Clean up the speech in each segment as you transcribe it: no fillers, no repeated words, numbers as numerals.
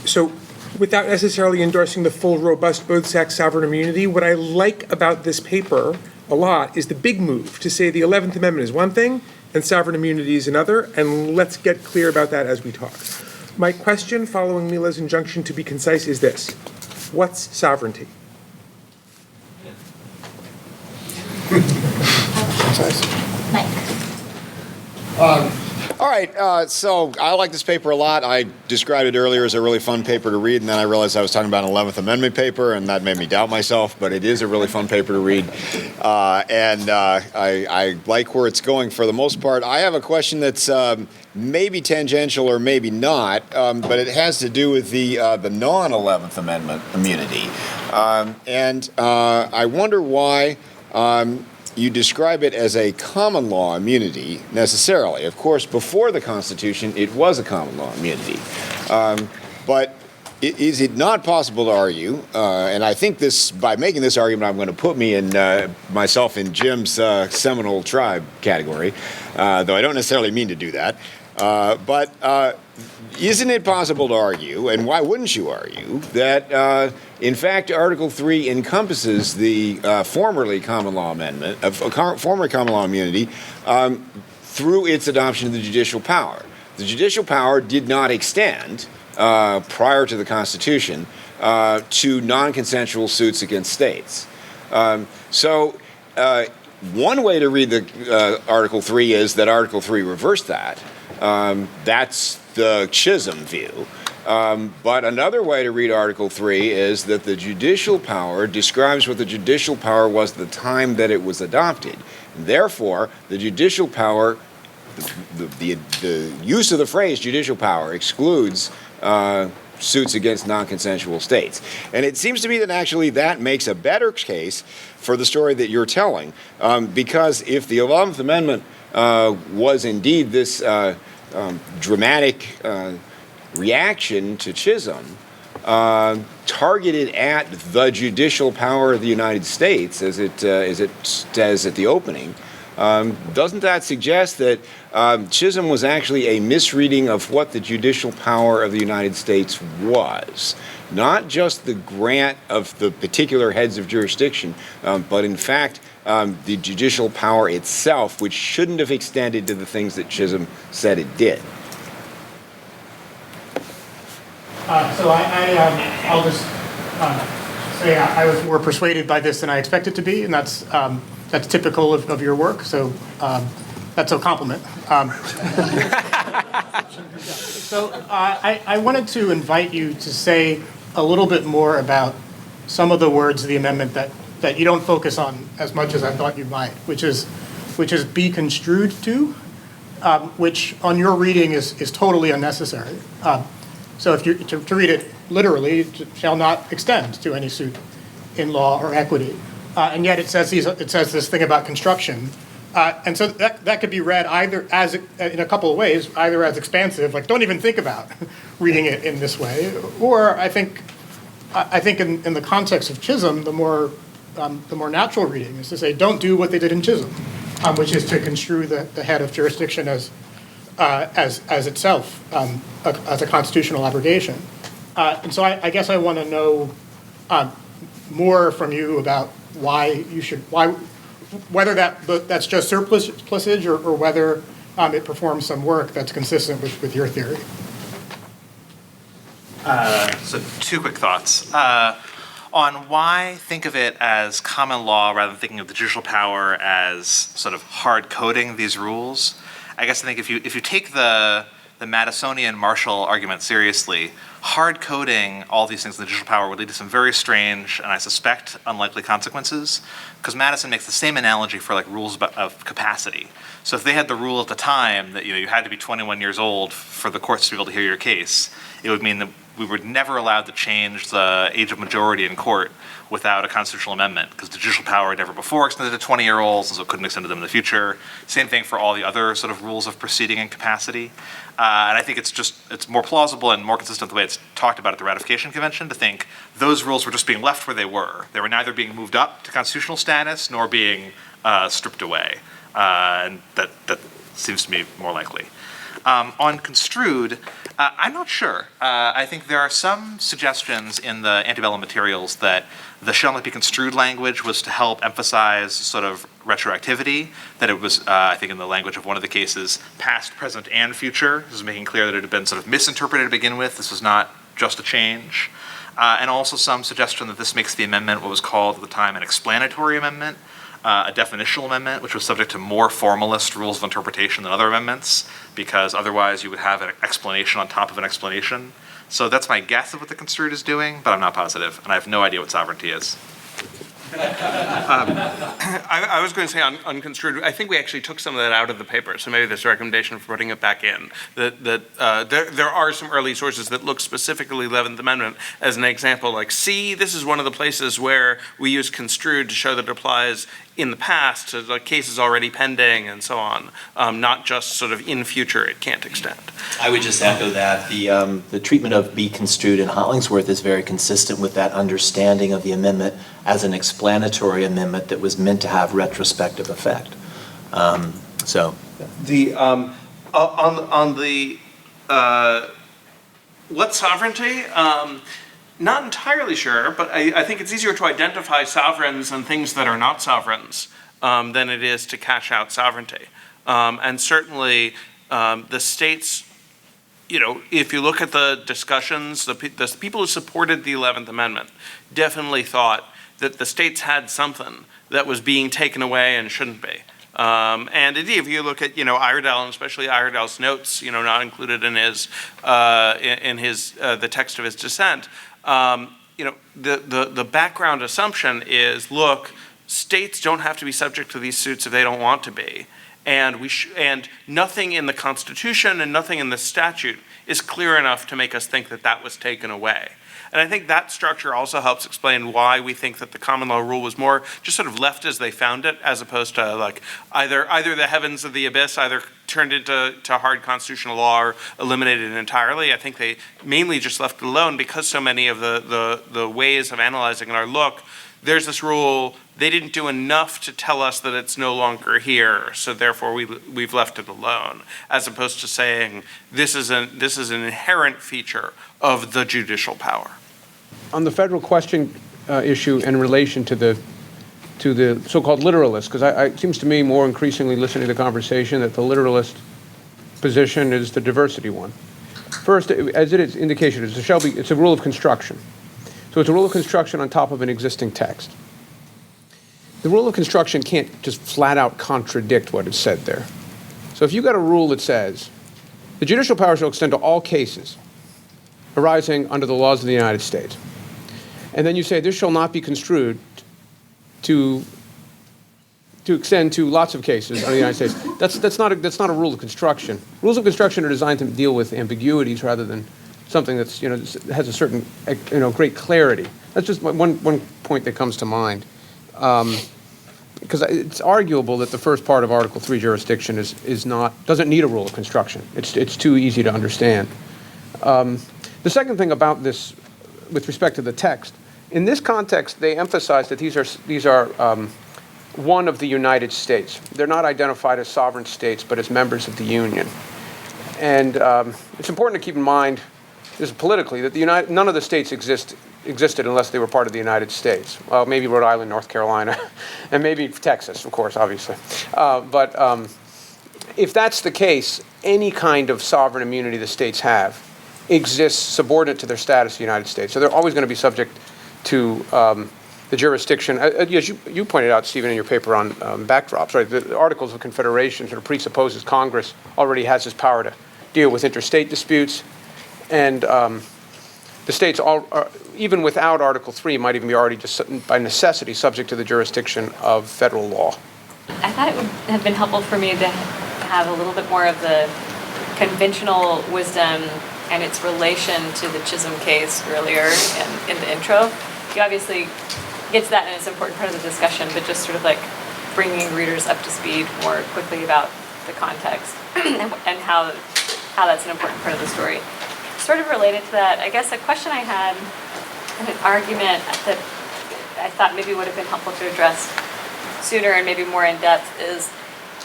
So without necessarily endorsing the full, robust, both-sex sovereign immunity, what I like about this paper a lot is the big move to say the 11th Amendment is one thing and sovereign immunity is another, and let's get clear about that as we talk. My question, following Mila's injunction to be concise, is this. What's sovereignty? Mike. All right, so I like this paper a lot. I described it earlier as a really fun paper to read, and then I realized I was talking about an 11th Amendment paper, and that made me doubt myself, but it is a really fun paper to read. I like where it's going for the most part. I have a question that's maybe tangential or maybe not, but it has to do with the non-11th Amendment immunity. I wonder why you describe it as a common law immunity necessarily. Of course, before the Constitution, it was a common law immunity. But is it not possible to argue, and I think this, by making this argument, I'm going to put me in myself in Jim's Seminole tribe category, though I don't necessarily mean to do that. But isn't it possible to argue, and why wouldn't you argue, that in fact Article 3 encompasses the formerly common law amendment, former common law immunity, through its adoption of the judicial power? The judicial power did not extend prior to the Constitution to non-consensual suits against states. So one way to read the Article 3 is that Article 3 reversed that. That's the Chisholm view. But another way to read Article 3 is that the judicial power describes what the judicial power was at the time that it was adopted. Therefore, the judicial power, the use of the phrase judicial power excludes suits against non-consensual states. And it seems to me that actually that makes a better case for the story that you're telling, because if the 11th Amendment was indeed this dramatic reaction to Chisholm, targeted at the judicial power of the United States, as it says at the opening, doesn't that suggest that Chisholm was actually a misreading of what the judicial power of the United States was? Not just the grant of the particular heads of jurisdiction, but in fact the judicial power itself, which shouldn't have extended to the things that Chisholm said it did. So I'll just say I was more persuaded by this than I expected to be, and that's typical of your work. So that's a compliment. So I wanted to invite you to say a little bit more about some of the words of the amendment that you don't focus on as much as I thought you might, which is be construed to, which on your reading is totally unnecessary. So if you to read it literally, it shall not extend to any suit in law or equity, and yet it says this thing about construction, and so that could be read either as in a couple of ways, either as expansive, like don't even think about reading it in this way, or I think in the context of Chisholm, the more natural reading is to say don't do what they did in Chisholm, which is to construe the head of jurisdiction as itself as a constitutional abrogation. And so I guess I want to know more from you about whether that's just surplusage or whether it performs some work that's consistent with your theory. So two quick thoughts. On why think of it as common law rather than thinking of the judicial power as sort of hard coding these rules. I guess I think if you take the Madisonian Marshall argument seriously, hard coding all these things in the judicial power would lead to some very strange and I suspect unlikely consequences. Because Madison makes the same analogy for like rules of capacity. So if they had the rule at the time that you had to be 21 years old for the courts to be able to hear your case, it would mean that we were never allowed to change the age of majority in court without a constitutional amendment, because the judicial power had never before extended to 20-year-olds, and so it couldn't extend to them in the future. Same thing for all the other sort of rules of proceeding and capacity. And I think it's more plausible and more consistent with the way it's talked about at the Ratification Convention to think those rules were just being left where they were. They were neither being moved up to constitutional status nor being stripped away. And that seems to me more likely. On construed, I'm not sure. I think there are some suggestions in the antebellum materials that the shall not be construed language was to help emphasize sort of retroactivity, that it was, I think in the language of one of the cases, past, present, and future. This is making clear that it had been sort of misinterpreted to begin with. This was not just a change. And also some suggestion that this makes the amendment what was called at the time an explanatory amendment, a definitional amendment, which was subject to more formalist rules of interpretation than other amendments, because otherwise you would have an explanation on top of an explanation. So that's my guess of what the construed is doing, but I'm not positive, and I have no idea what sovereignty is. I was going to say on unconstrued, I think we actually took some of that out of the paper, so maybe there's a recommendation for putting it back in. There are some early sources that look specifically 11th Amendment as an example, like, see, this is one of the places where we use construed to show that it applies in the past to like cases already pending and so on, not just sort of in future it can't extend. I would just echo that. The treatment of be construed in Hollingsworth is very consistent with that understanding of the amendment as an explanatory amendment that was meant to have retrospective effect. So The on the what sovereignty? Not entirely sure, but I think it's easier to identify sovereigns and things that are not sovereigns than it is to cash out sovereignty. And certainly the states, you know, if you look at the discussions, the people who supported the 11th Amendment definitely thought that the states had something that was being taken away and shouldn't be. And indeed, if you look at, you know, Iredell, and especially Iredell's notes, you know, not included in his the text of his dissent, you know, the background assumption is, look, states don't have to be subject to these suits if they don't want to be, and and nothing in the Constitution and nothing in the statute is clear enough to make us think that that was taken away. And I think that structure also helps explain why we think that the common law rule was more just sort of left as they found it, as opposed to like either the heavens of the abyss either turned into hard constitutional law or eliminated it entirely. I think they mainly just left it alone because so many of the ways of analyzing it are, look, there's this rule, they didn't do enough to tell us that it's no longer here, so therefore we've left it alone, as opposed to saying this is an inherent feature of the judicial power. On the federal question issue in relation to the so-called literalist, because it seems to me more increasingly listening to the conversation that the literalist position is the diversity one. First, as it is indication, it's a rule of construction. So it's a rule of construction on top of an existing text. The rule of construction can't just flat out contradict what is said there. So if you've got a rule that says, the judicial power shall extend to all cases arising under the laws of the United States, and then you say this shall not be construed to extend to lots of cases under the United States, that's not a rule of construction. Rules of construction are designed to deal with ambiguities rather than something that's, you know, has a certain, you know, great clarity. That's just one point that comes to mind. Because it's arguable that the first part of Article 3 jurisdiction doesn't need a rule of construction. It's too easy to understand. The second thing about this, with respect to the text, in this context, they emphasize that these are one of the United States. They're not identified as sovereign states, but as members of the Union. And it's important to keep in mind, just politically, that none of the states existed unless they were part of the United States. Well, maybe Rhode Island, North Carolina, and maybe Texas, of course, obviously. But if that's the case, any kind of sovereign immunity the states have exists subordinate to their status in the United States. So they're always going to be subject to the jurisdiction. As you pointed out, Stephen, in your paper on backdrops, right? The Articles of Confederation sort of presupposes Congress already has this power to deal with interstate disputes. And the states, even without Article 3, might even be already just by necessity subject to the jurisdiction of federal law. I thought it would have been helpful for me to have a little bit more of the conventional wisdom and its relation to the Chisholm case earlier in the intro. You obviously get to that, and it's an important part of the discussion, but just sort of like bringing readers up to speed more quickly about the context and how that's an important part of the story. Sort of related to that, I guess a question I had and an argument that I thought maybe would have been helpful to address sooner and maybe more in depth is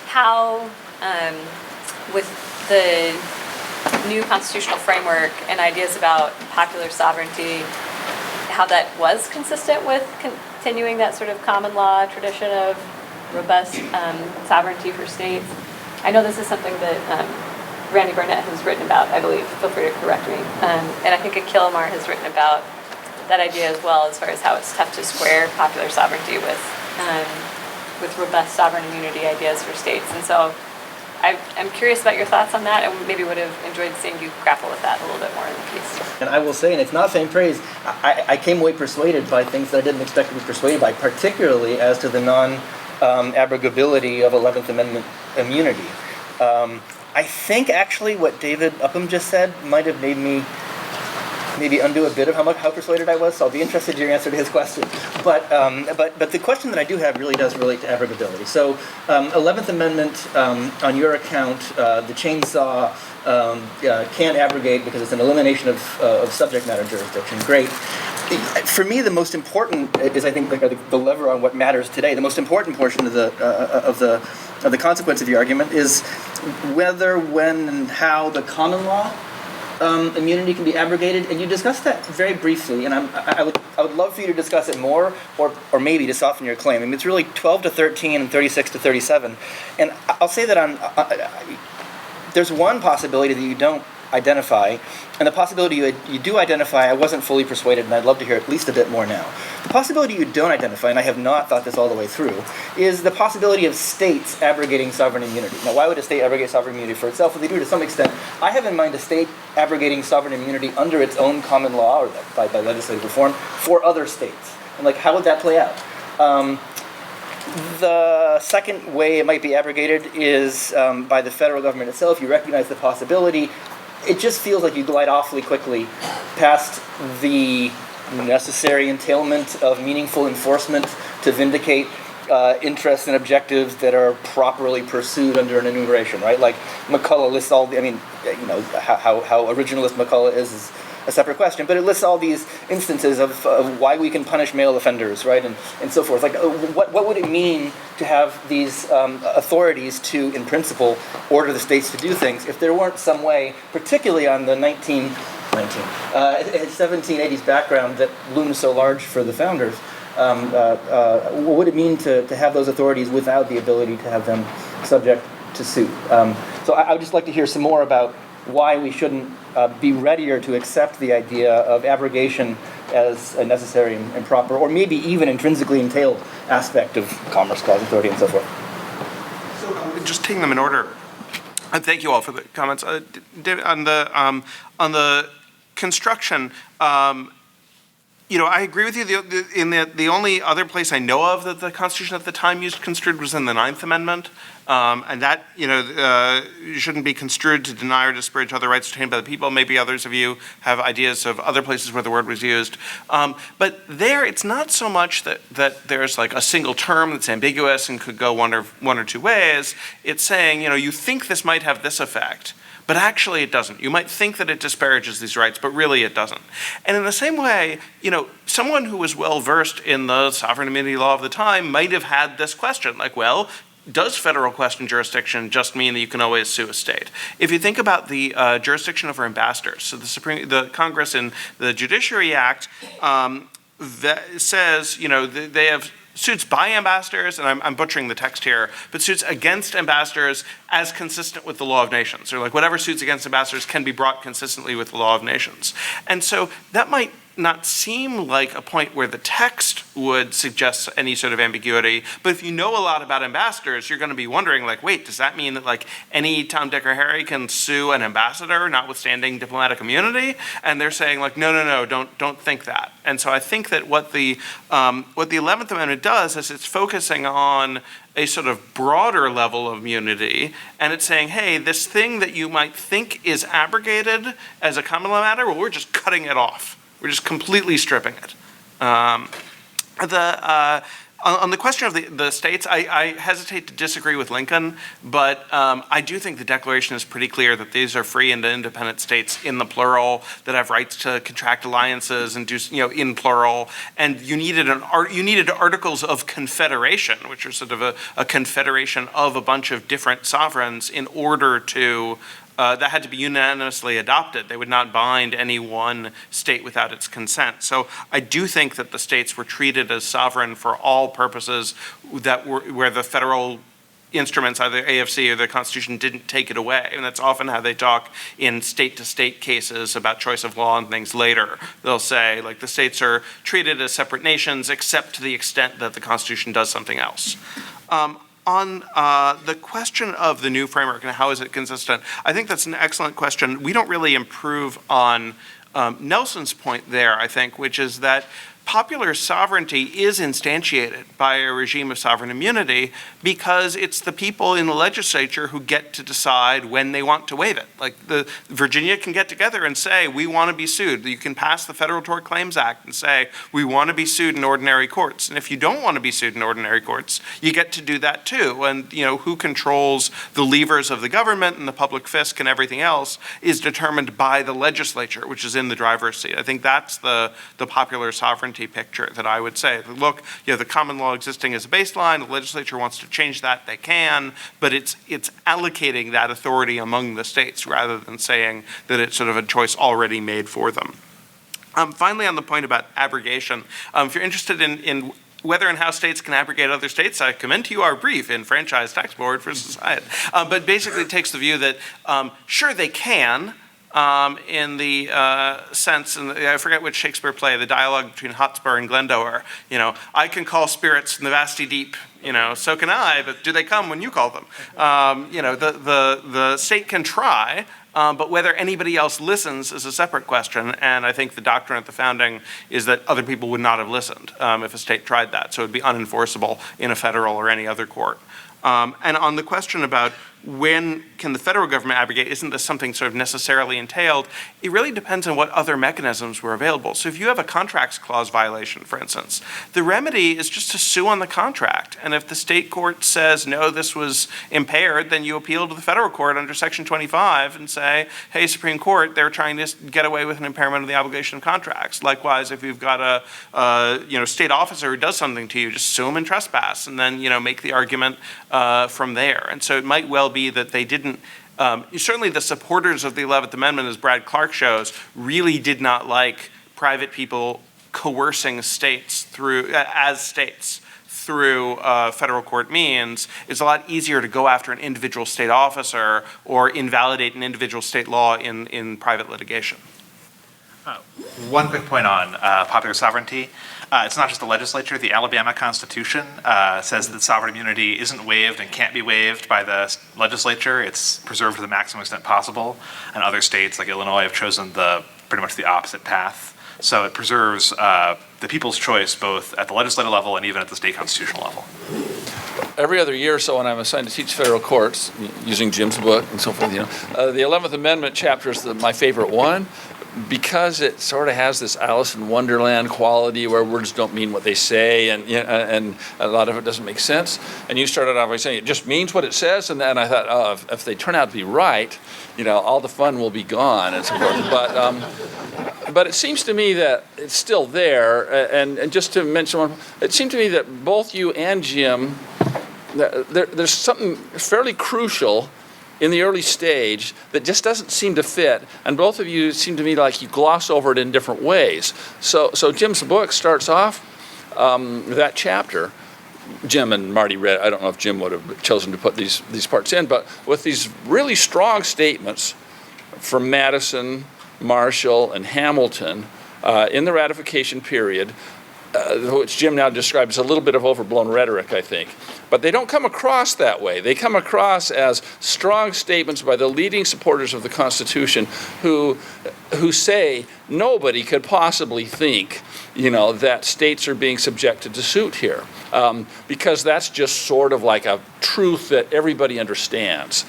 how, with the new constitutional framework and ideas about popular sovereignty, how that was consistent with continuing that sort of common law tradition of robust sovereignty for states. I know this is something that Randy Burnett has written about, I believe. Feel free to correct me. And I think Akil Amar has written about that idea as well, as far as how it's tough to square popular sovereignty with robust sovereign immunity ideas for states. And so I'm curious about your thoughts on that, and maybe would have enjoyed seeing you grapple with that a little bit more in the piece. And I will say, and it's not faint praise, I came away persuaded by things that I didn't expect to be persuaded by, particularly as to the non-abrogability of 11th Amendment immunity. I think actually what David Upham just said might have made me maybe undo a bit of how persuaded I was, so I'll be interested in your answer to his question. But the question that I do have really does relate to abrogability. So 11th Amendment, on your account, the chainsaw can't abrogate because it's an elimination of subject matter jurisdiction. Great. For me, the most important is, I think, the lever on what matters today. The most important portion of the consequence of your argument is whether, when, and how the common law immunity can be abrogated, and you discussed that very briefly, and I would love for you to discuss it more, or maybe to soften your claim. I mean, it's really 12 to 13 and 36 to 37, and I'll say that there's one possibility that you don't identify, and the possibility you do identify, I wasn't fully persuaded, and I'd love to hear at least a bit more now. The possibility you don't identify, and I have not thought this all the way through, is the possibility of states abrogating sovereign immunity. Now, why would a state abrogate sovereign immunity for itself? Well, they do to some extent. I have in mind a state abrogating sovereign immunity under its own common law, or by legislative reform, for other states. And how would that play out? The second way it might be abrogated is by the federal government itself. You recognize the possibility. It just feels like you glide awfully quickly past the necessary entailment of meaningful enforcement to vindicate interests and objectives that are properly pursued under an enumeration, right? Like McCullough lists all the, how originalist McCullough is a separate question, but it lists all these instances of why we can punish male offenders, right, and so forth. What would it mean to have these authorities to, in principle, order the states to do things if there weren't some way, particularly on the 1780s background that looms so large for the founders, what would it mean to have those authorities without the ability to have them subject to suit? So I would just like to hear some more about why we shouldn't be readier to accept the idea of abrogation as a necessary and proper, or maybe even intrinsically entailed aspect of Commerce Clause authority and so forth. So just taking them in order, and thank you all for the comments. David, on the construction, I agree with you. The only other place I know of that the Constitution at the time used construed was in the 9th Amendment, and that shouldn't be construed to deny or disparage other rights retained by the people. Maybe others of you have ideas of other places where the word was used, but there it's not so much that there's like a single term that's ambiguous and could go one or two ways. It's saying you think this might have this effect, but actually it doesn't. You might think that it disparages these rights, but really it doesn't. And in the same way, someone who was well-versed in the sovereign immunity law of the time might have had this question, well, does federal question jurisdiction just mean that you can always sue a state? If you think about the jurisdiction over ambassadors, so the Congress in the Judiciary Act that says, they have suits by ambassadors, and I'm butchering the text here, but suits against ambassadors as consistent with the law of nations, or whatever suits against ambassadors can be brought consistently with the law of nations. And so that might not seem like a point where the text would suggest any sort of ambiguity, but if you know a lot about ambassadors, you're going to be wondering, wait, does that mean that any Tom, Dick, or Harry can sue an ambassador notwithstanding diplomatic immunity? And they're saying no, don't think that. And so I think that what the 11th Amendment does is it's focusing on a sort of broader level of immunity, and it's saying, hey, this thing that you might think is abrogated as a common law matter, well, we're just cutting it off. We're just completely stripping it. On the question of the states, I hesitate to disagree with Lincoln, but I do think the Declaration is pretty clear that these are free and independent states in the plural that have rights to contract alliances and do in plural. And you needed Articles of Confederation, which are sort of a confederation of a bunch of different sovereigns in order to that had to be unanimously adopted. They would not bind any one state without its consent. So I do think that the states were treated as sovereign for all purposes that were where the federal instruments, either AFC or the Constitution, didn't take it away. And that's often how they talk in state-to-state cases about choice of law and things later. They'll say, like, the states are treated as separate nations except to the extent that the Constitution does something else. On the question of the new framework and how is it consistent, I think that's an excellent question. We don't really improve on Nelson's point there, I think, which is that popular sovereignty is instantiated by a regime of sovereign immunity because it's the people in the legislature who get to decide when they want to waive it. Like Virginia can get together and say, we want to be sued. You can pass the Federal Tort Claims Act and say, we want to be sued in ordinary courts. And if you don't want to be sued in ordinary courts, you get to do that too. And who controls the levers of the government and the public fisc and everything else is determined by the legislature, which is in the driver's seat. I think that's the popular sovereignty picture that I would say. Look, the common law existing as a baseline, the legislature wants to change that, they can, but it's allocating that authority among the states rather than saying that it's sort of a choice already made for them. Finally, on the point about abrogation, if you're interested in whether and how states can abrogate other states, I commend to you our brief in Franchise Tax Board versus Hyatt. But basically it takes the view that, sure, they can, in the sense, and I forget which Shakespeare play, the dialogue between Hotspur and Glendower, I can call spirits from the vasty deep, so can I, but do they come when you call them? The state can try, but whether anybody else listens is a separate question, and I think the doctrine at the founding is that other people would not have listened if a state tried that, so it would be unenforceable in a federal or any other court. And on the question about when can the federal government abrogate, isn't this something sort of necessarily entailed? It really depends on what other mechanisms were available. So if you have a contracts clause violation, for instance, the remedy is just to sue on the contract. And if the state court says, no, this was impaired, then you appeal to the federal court under Section 25 and say, hey, Supreme Court, they're trying to get away with an impairment of the obligation of contracts. Likewise, if you've got a state officer who does something to you, just sue him in trespass and then make the argument from there. And so it might well be that they didn't, certainly the supporters of the 11th Amendment, as Brad Clark shows, really did not like private people coercing states through federal court means. It's a lot easier to go after an individual state officer or invalidate an individual state law in private litigation. One quick point on popular sovereignty. It's not just the legislature. The Alabama Constitution says that sovereign immunity isn't waived and can't be waived by the legislature. It's preserved to the maximum extent possible. And other states, like Illinois, have chosen pretty much the opposite path. So it preserves the people's choice both at the legislative level and even at the state constitutional level. Every other year or so when I'm assigned to teach federal courts, using Jim's book and so forth, the 11th Amendment chapter is my favorite one, because it sort of has this Alice in Wonderland quality where words don't mean what they say, and a lot of it doesn't make sense. And you started off by saying it just means what it says, and then I thought, oh, if they turn out to be right, all the fun will be gone and so forth. But it seems to me that it's still there. And just to mention one, it seemed to me that both you and Jim, there's something fairly crucial in the early stage that just doesn't seem to fit, and both of you seem to me like you gloss over it in different ways. So Jim's book starts off that chapter. Jim and Marty read. I don't know if Jim would have chosen to put these parts in, but with these really strong statements from Madison, Marshall, and Hamilton in the ratification period, which Jim now describes as a little bit of overblown rhetoric, I think. But they don't come across that way. They come across as strong statements by the leading supporters of the Constitution who say nobody could possibly think, that states are being subjected to suit here. Because that's just sort of like a truth that everybody understands.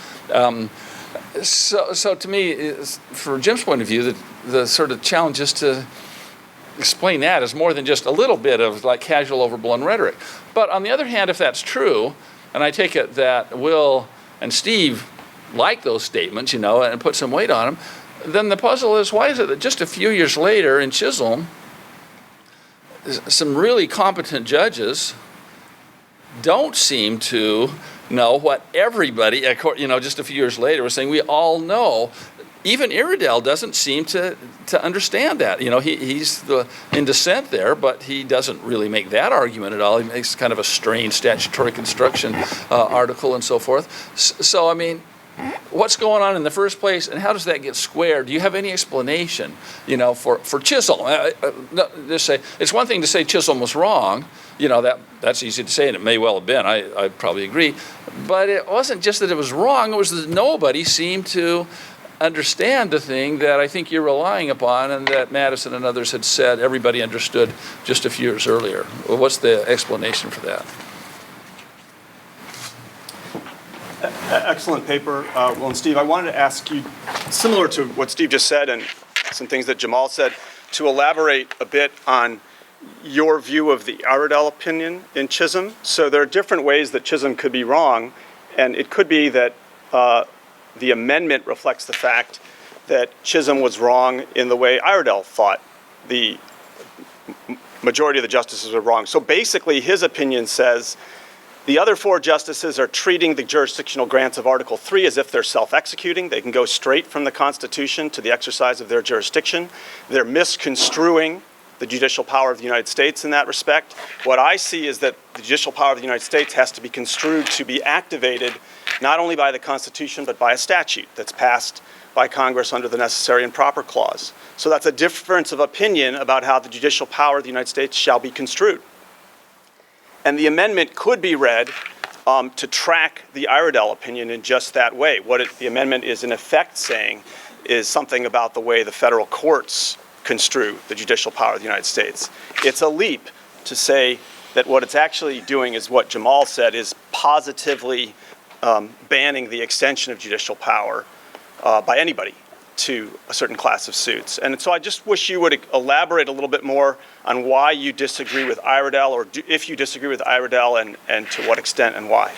So to me, from Jim's point of view, the sort of challenge is to explain that as more than just a little bit of like casual overblown rhetoric. But on the other hand, if that's true, and I take it that Will and Steve like those statements, and put some weight on them, then the puzzle is, why is it that just a few years later in Chisholm, some really competent judges don't seem to know what everybody, just a few years later, was saying. We all know. Even Iredell doesn't seem to understand that. He's in dissent there, but he doesn't really make that argument at all. He makes kind of a strange statutory construction article and so forth. So, I mean, what's going on in the first place, and how does that get squared? Do you have any explanation, for Chisholm? Just say, it's one thing to say Chisholm was wrong. That's easy to say, and it may well have been. I probably agree. But it wasn't just that it was wrong. It was that nobody seemed to understand the thing that I think you're relying upon, and that Madison and others had said everybody understood just a few years earlier. Well, what's the explanation for that? Excellent paper, Will and Steve. I wanted to ask you, similar to what Steve just said and some things that Jamal said, to elaborate a bit on your view of the Iredell opinion in Chisholm. So there are different ways that Chisholm could be wrong, and it could be that the amendment reflects the fact that Chisholm was wrong in the way Iredell thought the majority of the justices were wrong. So basically, his opinion says the other four justices are treating the jurisdictional grants of Article 3 as if they're self-executing. They can go straight from the Constitution to the exercise of their jurisdiction. They're misconstruing the judicial power of the United States in that respect. What I see is that the judicial power of the United States has to be construed to be activated not only by the Constitution, but by a statute that's passed by Congress under the Necessary and Proper Clause. So that's a difference of opinion about how the judicial power of the United States shall be construed. And the amendment could be read to track the Iredell opinion in just that way. The amendment is in effect saying is something about the way the federal courts construe the judicial power of the United States. It's a leap to say that what it's actually doing is what Jamal said, is positively banning the extension of judicial power by anybody to a certain class of suits. And so I just wish you would elaborate a little bit more on why you disagree with Iredell, or if you disagree with Iredell, and to what extent and why.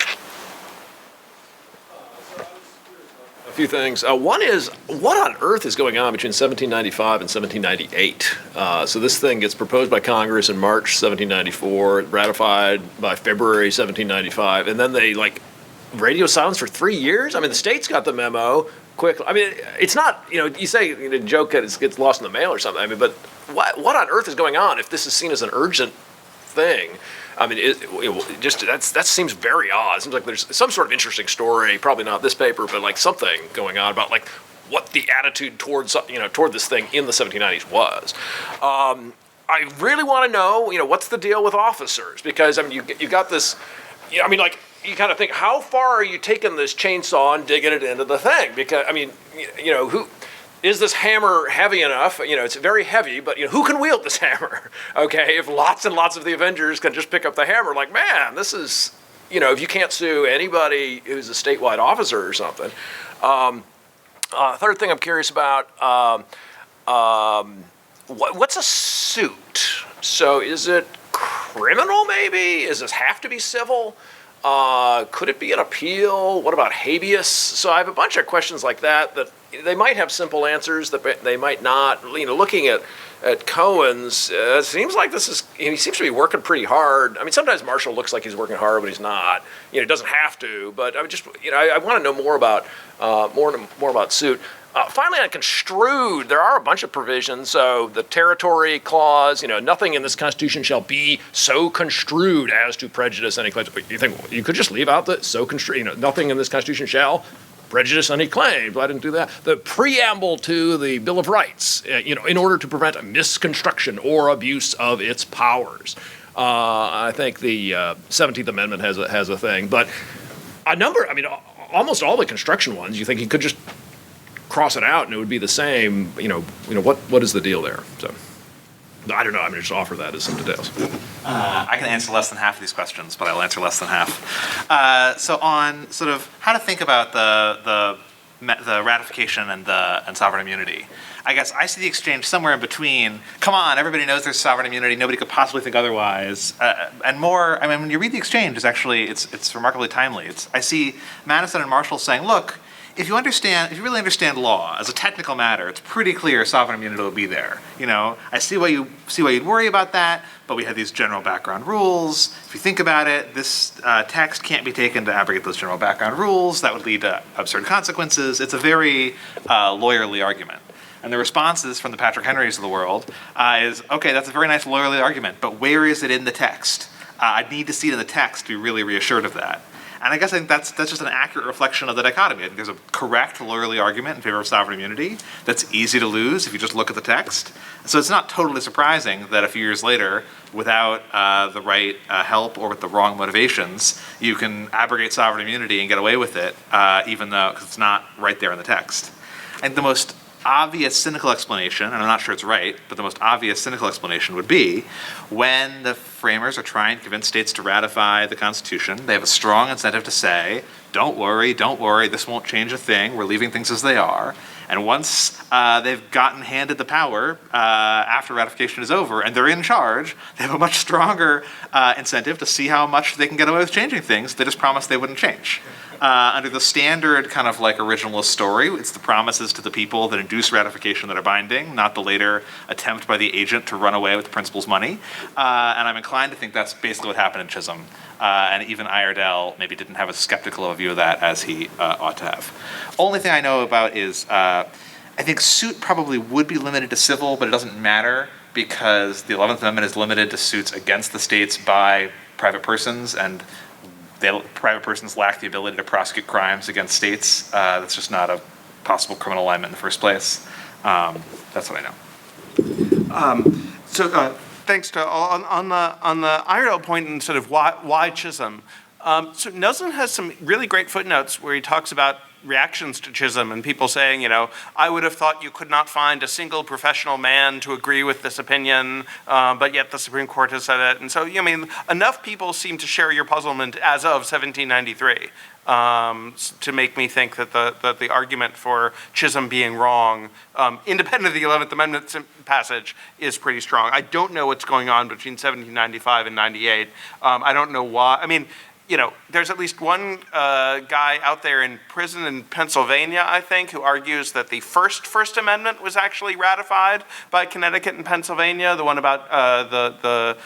A few things. One is, what on earth is going on between 1795 and 1798? So this thing gets proposed by Congress in March 1794, ratified by February 1795, and then they radio silence for 3 years? I mean, the states got the memo quickly. I mean, it's not, you say, a joke that it gets lost in the mail or something. I mean, but what on earth is going on if this is seen as an urgent thing? I mean, that seems very odd. It seems like there's some sort of interesting story, probably not this paper, but something going on about what the attitude toward this thing in the 1790s was. I really want to know, what's the deal with officers? Because, I mean, you got this, you kind of think, how far are you taking this chainsaw and digging it into the thing? Because, I mean, who is this hammer heavy enough? It's very heavy, but who can wield this hammer? Okay, if lots and lots of the Avengers can just pick up the hammer, man, this is, if you can't sue anybody who's a statewide officer or something. Third thing I'm curious about, what's a suit? So is it criminal maybe? Does this have to be civil? Could it be an appeal? What about habeas? So I have a bunch of questions like that they might have simple answers, that they might not. Looking at Cohen's, it seems like he seems to be working pretty hard. I mean, sometimes Marshall looks like he's working hard, but he's not. He doesn't have to. But I want to know more about more about suit. Finally, on construed, there are a bunch of provisions. So the territory clause, nothing in this Constitution shall be so construed as to prejudice any claim. You think you could just leave out the so construed, nothing in this Constitution shall prejudice any claim. But I didn't do that. The preamble to the Bill of Rights, in order to prevent a misconstruction or abuse of its powers. I think the 17th Amendment has a thing, but almost all the construction ones, you think you could just cross it out and it would be the same. What is the deal there? So I don't know. I'm going to just offer that as some details. I can answer less than half of these questions, but I'll answer less than half. So on sort of how to think about the ratification and sovereign immunity, I guess I see the exchange somewhere in between. Come on, everybody knows there's sovereign immunity. Nobody could possibly think otherwise. And more, when you read the exchange, it's remarkably timely. I see Madison and Marshall saying, look, if you really understand law as a technical matter, it's pretty clear sovereign immunity will be there. I see why you'd worry about that, but we have these general background rules. If you think about it, this text can't be taken to abrogate those general background rules. That would lead to absurd consequences. It's a very lawyerly argument. And the responses from the Patrick Henrys of the world is, okay, that's a very nice lawyerly argument, but where is it in the text? I'd need to see it in the text to be really reassured of that. And I think that's just an accurate reflection of the dichotomy. I think there's a correct lawyerly argument in favor of sovereign immunity that's easy to lose if you just look at the text. So it's not totally surprising that a few years later, without the right help or with the wrong motivations, you can abrogate sovereign immunity and get away with it, even though 'cause it's not right there in the text. And the most obvious cynical explanation, and I'm not sure it's right, but the most obvious cynical explanation would be when the framers are trying to convince states to ratify the Constitution, they have a strong incentive to say, don't worry, this won't change a thing, we're leaving things as they are. And once they've gotten handed the power after ratification is over and they're in charge, they have a much stronger incentive to see how much they can get away with changing things they just promised they wouldn't change. Under the standard kind of like originalist story, it's the promises to the people that induce ratification that are binding, not the later attempt by the agent to run away with the principal's money. And I'm inclined to think that's basically what happened in Chisholm. And even Iredell maybe didn't have as skeptical of a view of that as he ought to have. Only thing I know about is I think suit probably would be limited to civil, but it doesn't matter because the 11th Amendment is limited to suits against the states by private persons, and private persons lack the ability to prosecute crimes against states. That's just not a possible criminal alignment in the first place. That's what I know. Thanks to on the Iredell point and sort of why Chisholm. So Nelson has some really great footnotes where he talks about reactions to Chisholm and people saying, I would have thought you could not find a single professional man to agree with this opinion, but yet the Supreme Court has said it. And so, enough people seem to share your puzzlement as of 1793 to make me think that the argument for Chisholm being wrong, independent of the 11th Amendment passage, is pretty strong. I don't know what's going on between 1795 and 98. I don't know why. There's at least one guy out there in prison in Pennsylvania, I think, who argues that the First Amendment was actually ratified by Connecticut and Pennsylvania, the one about the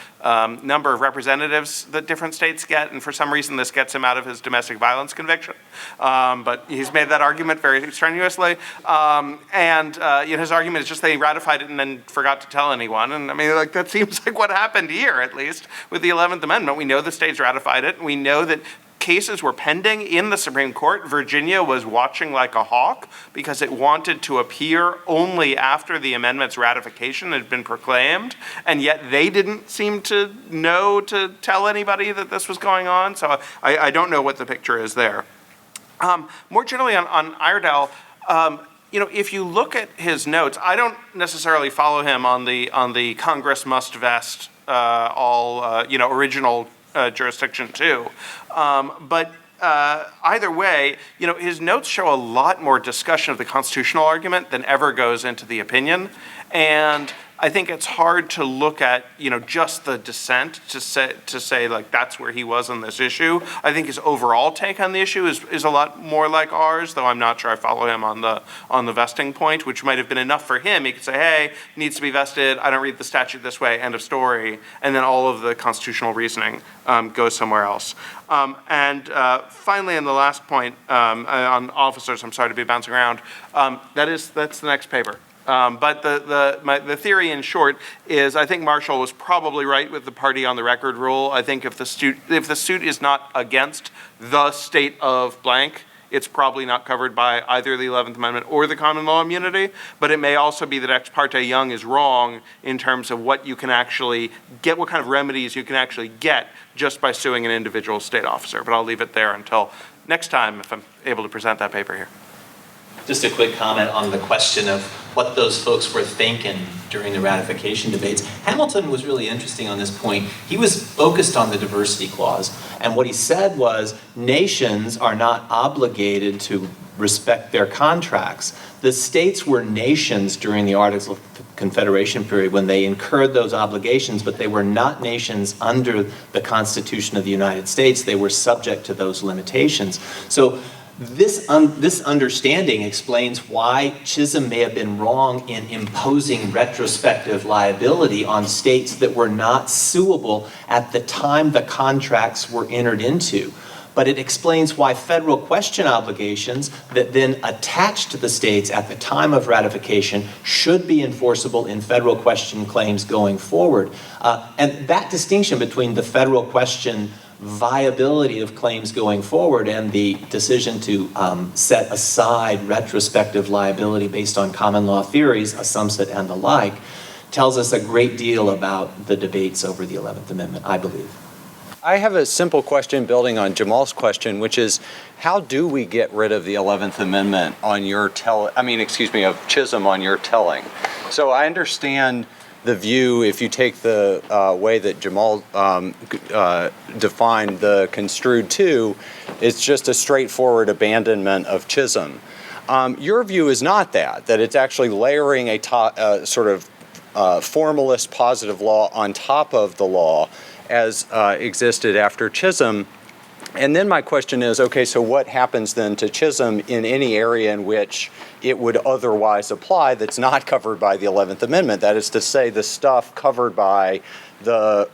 number of representatives that different states get, and for some reason this gets him out of his domestic violence conviction. But he's made that argument very strenuously. His argument is just they ratified it and then forgot to tell anyone. And that seems like what happened here, at least, with the 11th Amendment. We know the states ratified it, and we know that cases were pending in the Supreme Court. Virginia was watching like a hawk because it wanted to appear only after the amendment's ratification had been proclaimed, and yet they didn't seem to know to tell anybody that this was going on. So I don't know what the picture is there. More generally on Iredell, if you look at his notes, I don't necessarily follow him on the Congress must vest original jurisdiction too. But either way, his notes show a lot more discussion of the constitutional argument than ever goes into the opinion. And I think it's hard to look at, just the dissent to say like that's where he was on this issue. I think his overall take on the issue is a lot more like ours, though I'm not sure I follow him on the vesting point, which might have been enough for him. He could say, hey, it needs to be vested. I don't read the statute this way. End of story. And then all of the constitutional reasoning goes somewhere else. Finally, on the last point on officers, I'm sorry to be bouncing around. That's the next paper. But the theory, in short, is I think Marshall was probably right with the party on the record rule. I think if the suit is not against the state of blank, it's probably not covered by either the 11th Amendment or the common law immunity. But it may also be that Ex parte Young is wrong in terms of what you can actually get, what kind of remedies you can actually get just by suing an individual state officer. But I'll leave it there until next time if I'm able to present that paper here. Just a quick comment on the question of what those folks were thinking during the ratification debates. Hamilton was really interesting on this point. He was focused on the diversity clause, and what he said was nations are not obligated to respect their contracts. The states were nations during the Articles of Confederation period when they incurred those obligations, but they were not nations under the Constitution of the United States. They were subject to those limitations. So This understanding explains why Chisholm may have been wrong in imposing retrospective liability on states that were not suable at the time the contracts were entered into. But it explains why federal question obligations that then attach to the states at the time of ratification should be enforceable in federal question claims going forward. And that distinction between the federal question viability of claims going forward and the decision to set aside retrospective liability based on common law theories, Assumpsit and the like, tells us a great deal about the debates over the 11th Amendment, I believe. I have a simple question building on Jamal's question, which is, how do we get rid of the 11th Amendment on your of Chisholm on your telling? So I understand the view, if you take the way that Jamal defined the construed to, it's just a straightforward abandonment of Chisholm. Your view is not that it's actually layering a sort of formalist positive law on top of the law as existed after Chisholm. And then my question is, okay, so what happens then to Chisholm in any area in which it would otherwise apply that's not covered by the 11th Amendment? That is to say, the stuff covered by the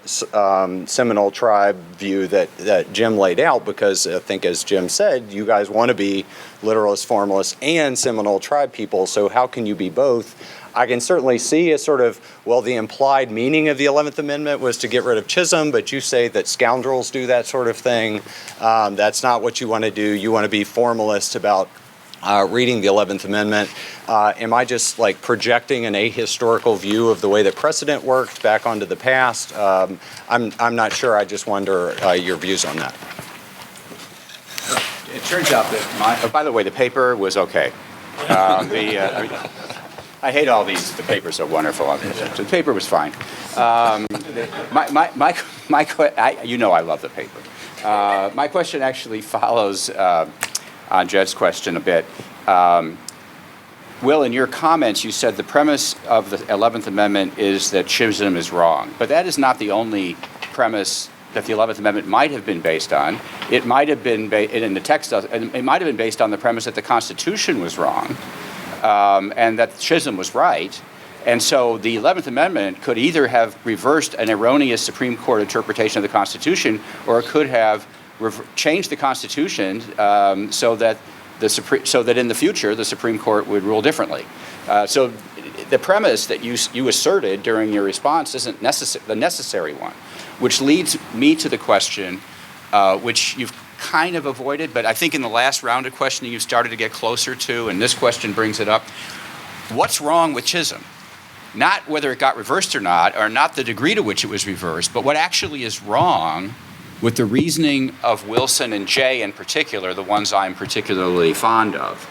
Seminole tribe view that Jim laid out, because I think, as Jim said, you guys want to be literalists, formalists, and Seminole tribe people, so how can you be both? I can certainly see a sort of, well, the implied meaning of the 11th Amendment was to get rid of Chisholm, but you say that scoundrels do that sort of thing. That's not what you want to do. You want to be formalist about reading the 11th Amendment. Am I just like projecting an ahistorical view of the way that precedent worked back onto the past? I'm not sure. I just wonder your views on that. It turns out that by the way, the paper was okay. I hate all these. The papers are wonderful. The paper was fine. I love the paper. My question actually follows on Jed's question a bit. Will, in your comments, you said the premise of the 11th Amendment is that Chisholm is wrong, but that is not the only premise that the 11th Amendment might have been based on. It might have been in the text. It might have been based on the premise that the Constitution was wrong. And that Chisholm was right. And so the 11th Amendment could either have reversed an erroneous Supreme Court interpretation of the Constitution, or it could have changed the Constitution so that in the future the Supreme Court would rule differently. So the premise that you asserted during your response isn't the necessary one, which leads me to the question, which you've kind of avoided, but I think in the last round of questioning you started to get closer to, and this question brings it up. What's wrong with Chisholm? Not whether it got reversed or not the degree to which it was reversed, but what actually is wrong with the reasoning of Wilson and Jay in particular, the ones I'm particularly fond of.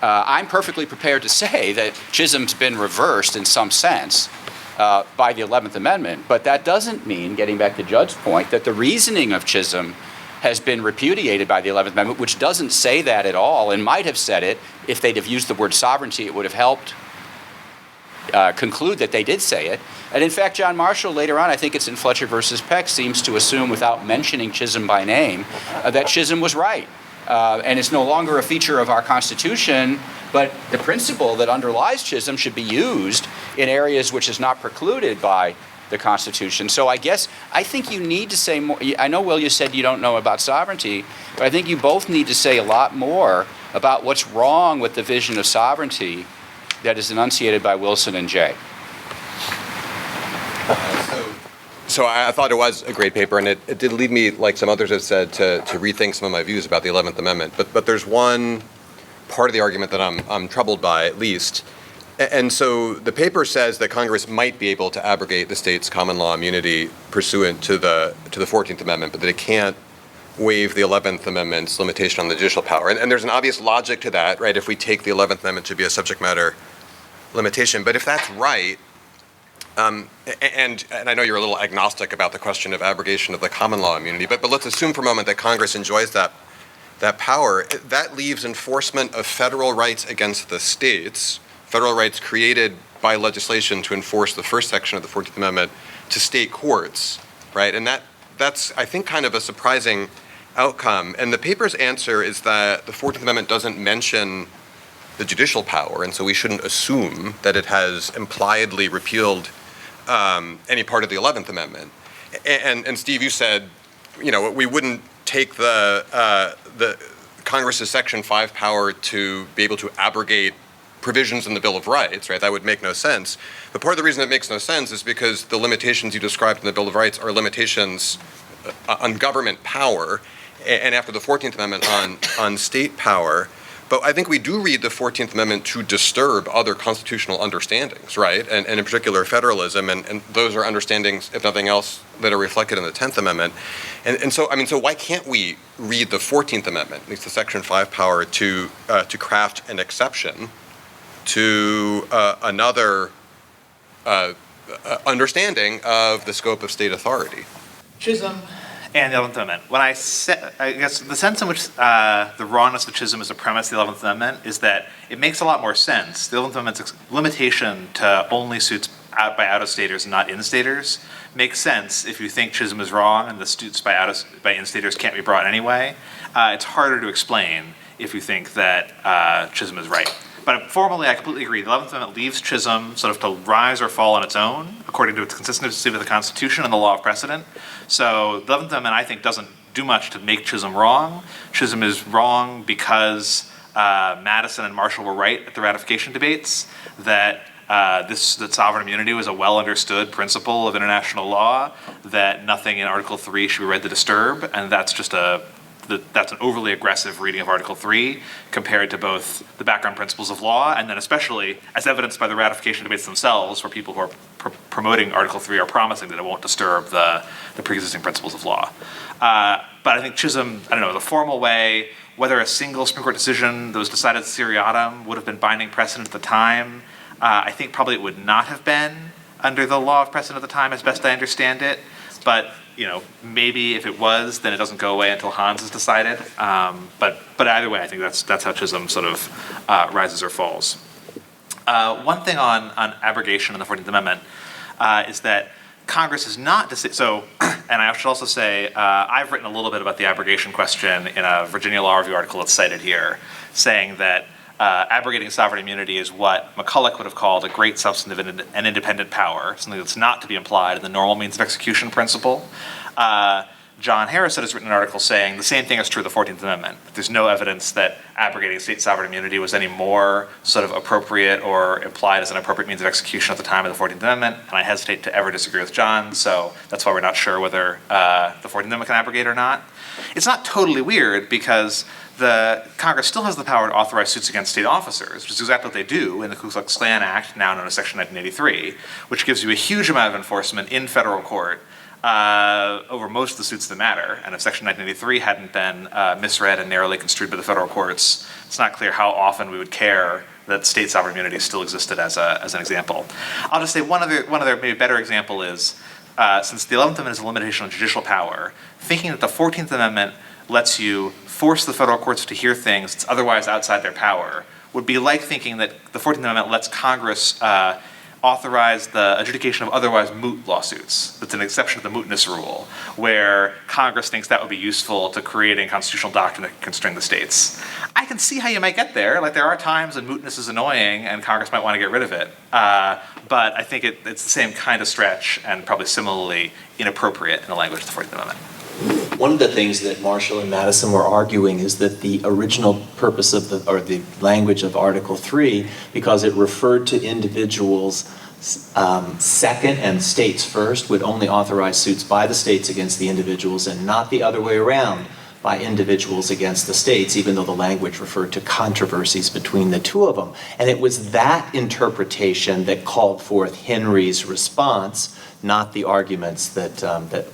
I'm perfectly prepared to say that Chisholm's been reversed in some sense by the 11th Amendment, but that doesn't mean, getting back to Judd's point, that the reasoning of Chisholm has been repudiated by the 11th Amendment, which doesn't say that at all, and might have said it. If they'd have used the word sovereignty, it would have helped conclude that they did say it. And in fact, John Marshall later on, I think it's in Fletcher versus Peck, seems to assume, without mentioning Chisholm by name, that Chisholm was right. And it's no longer a feature of our Constitution, but the principle that underlies Chisholm should be used in areas which is not precluded by the Constitution. So I think you need to say more. I know, Will, you said you don't know about sovereignty, but I think you both need to say a lot more about what's wrong with the vision of sovereignty that is enunciated by Wilson and Jay. So I thought it was a great paper, and it did lead me, like some others have said, to rethink some of my views about the 11th Amendment. But there's one part of the argument that I'm troubled by, at least. And so the paper says that Congress might be able to abrogate the state's common law immunity pursuant to the 14th Amendment, but that it can't waive the 11th Amendment's limitation on the judicial power. And there's an obvious logic to that, right? If we take the 11th Amendment to be a subject matter limitation. But if that's right, and I know you're a little agnostic about the question of abrogation of the common law immunity, but let's assume for a moment that Congress enjoys that power. That leaves enforcement of federal rights against the states, federal rights created by legislation to enforce the first section of the 14th Amendment, to state courts, right? And that's, I think, kind of a surprising outcome. And the paper's answer is that the 14th Amendment doesn't mention the judicial power, and so we shouldn't assume that it has impliedly repealed any part of the 11th Amendment. And Steve, you said, we wouldn't take the Congress's Section 5 power to be able to abrogate provisions in the Bill of Rights, right? That would make no sense. But part of the reason it makes no sense is because the limitations you described in the Bill of Rights are limitations on government power, and after the 14th Amendment on state power. But I think we do read the 14th Amendment to disturb other constitutional understandings, right? And in particular, federalism, and those are understandings, if nothing else, that are reflected in the 10th Amendment. And so why can't we read the 14th Amendment, at least the Section 5 power, to craft an exception to another understanding of the scope of state authority? Chisholm and the 11th Amendment. I guess the sense in which the wrongness of Chisholm is a premise of the 11th Amendment is that it makes a lot more sense. The 11th Amendment's limitation to only suits out by out-of-staters and not in-staters makes sense if you think Chisholm is wrong and the suits by in-staters can't be brought anyway. It's harder to explain if you think that Chisholm is right. But formally, I completely agree. The 11th Amendment leaves Chisholm sort of to rise or fall on its own, according to its consistency with the Constitution and the law of precedent. So the 11th Amendment, I think, doesn't do much to make Chisholm wrong. Chisholm is wrong because Madison and Marshall were right at the ratification debates, that sovereign immunity was a well-understood principle of international law, that nothing in Article 3 should be read to disturb, and that's just that's an overly aggressive reading of Article 3 compared to both the background principles of law and then especially as evidenced by the ratification debates themselves, where people who are promoting Article 3 are promising that it won't disturb the pre-existing principles of law. But I think Chisholm, the formal way, whether a single Supreme Court decision that was decided seriatim would have been binding precedent at the time, I think probably it would not have been under the law of precedent at the time, as best I understand it. But maybe if it was, then it doesn't go away until Hans is decided. But either way, I think that's how Chisholm sort of rises or falls. One thing on abrogation in the 14th Amendment is that Congress is not and I should also say I've written a little bit about the abrogation question in a Virginia Law Review article that's cited here, saying that abrogating sovereign immunity is what McCulloch would have called a great substantive and independent power, something that's not to be implied in the normal means of execution principle. John Harrison has written an article saying the same thing is true of the 14th Amendment. There's no evidence that abrogating state sovereign immunity was any more sort of appropriate or implied as an appropriate means of execution at the time of the 14th Amendment, and I hesitate to ever disagree with John, so that's why we're not sure whether the 14th Amendment can abrogate or not. It's not totally weird because the Congress still has the power to authorize suits against state officers, which is exactly what they do in the Ku Klux Klan Act, now known as Section 1983, which gives you a huge amount of enforcement in federal court over most of the suits that matter. And if Section 1983 hadn't been misread and narrowly construed by the federal courts, it's not clear how often we would care that state sovereign immunity still existed as an example. I'll just say one other maybe better example is, since the 11th Amendment is a limitation on judicial power, thinking that the 14th Amendment lets you force the federal courts to hear things that's otherwise outside their power would be like thinking that the 14th Amendment lets Congress authorize the adjudication of otherwise moot lawsuits. That's an exception to the mootness rule, where Congress thinks that would be useful to creating constitutional doctrine that can constrain the states. I can see how you might get there. Like, there are times when mootness is annoying and Congress might want to get rid of it. But I think it's the same kind of stretch and probably similarly inappropriate in the language of the 14th Amendment. One of the things that Marshall and Madison were arguing is that the original purpose of the language of Article 3, because it referred to individuals second and states first, would only authorize suits by the states against the individuals and not the other way around, by individuals against the states, even though the language referred to controversies between the two of them. And it was that interpretation that called forth Henry's response, not the arguments that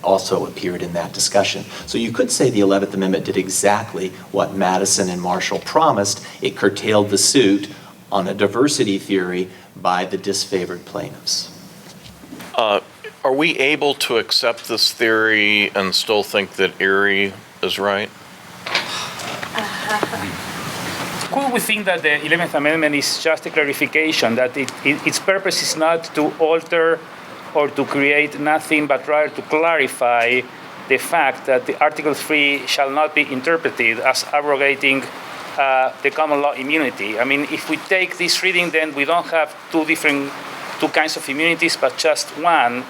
also appeared in that discussion. So you could say the 11th Amendment did exactly what Madison and Marshall promised. It curtailed the suit on a diversity theory by the disfavored plaintiffs. Are we able to accept this theory and still think that Erie is right? Could we think that the 11th Amendment is just a clarification, that its purpose is not to alter or to create nothing, but rather to clarify the fact that the Article 3 shall not be interpreted as abrogating the common law immunity. I mean, if we take this reading, then we don't have two kinds of immunities, but just one,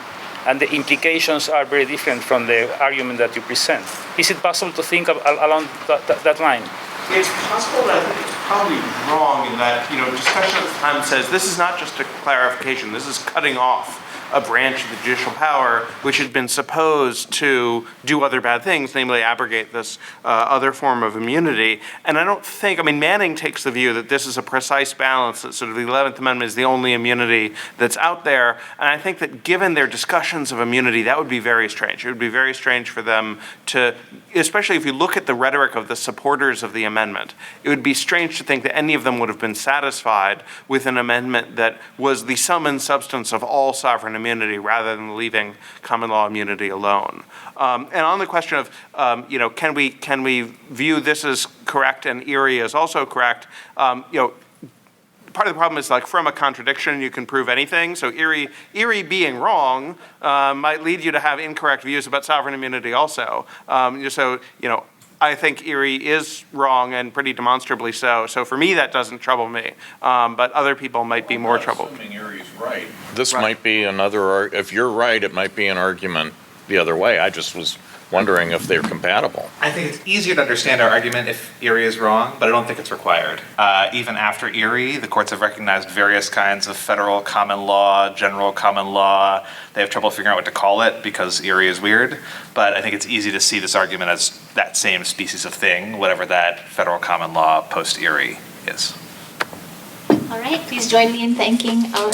and the implications are very different from the argument that you present. Is it possible to think along that line? It's possible, but I think it's probably wrong in that, discussion at the time says this is not just a clarification, this is cutting off a branch of the judicial power which had been supposed to do other bad things, namely abrogate this other form of immunity. And I don't think, Manning takes the view that this is a precise balance, that sort of the 11th Amendment is the only immunity that's out there. And I think that given their discussions of immunity, that would be very strange. It would be very strange for them to, especially if you look at the rhetoric of the supporters of the amendment, it would be strange to think that any of them would have been satisfied with an amendment that was the sum and substance of all sovereign immunity rather than leaving common law immunity alone. And on the question of, can we view this as correct and Erie as also correct? Part of the problem is, like, from a contradiction, you can prove anything. So Erie being wrong might lead you to have incorrect views about sovereign immunity also. I think Erie is wrong and pretty demonstrably so. So for me, that doesn't trouble me. But other people might be more troubled. Assuming Erie's right. This might be another, if you're right, it might be an argument the other way. I just was wondering if they're compatible. I think it's easier to understand our argument if Erie is wrong, but I don't think it's required. Even after Erie, the courts have recognized various kinds of federal common law, general common law. They have trouble figuring out what to call it because Erie is weird. But I think it's easy to see this argument as that same species of thing, whatever that federal common law post-Erie is. All right, please join me in thanking our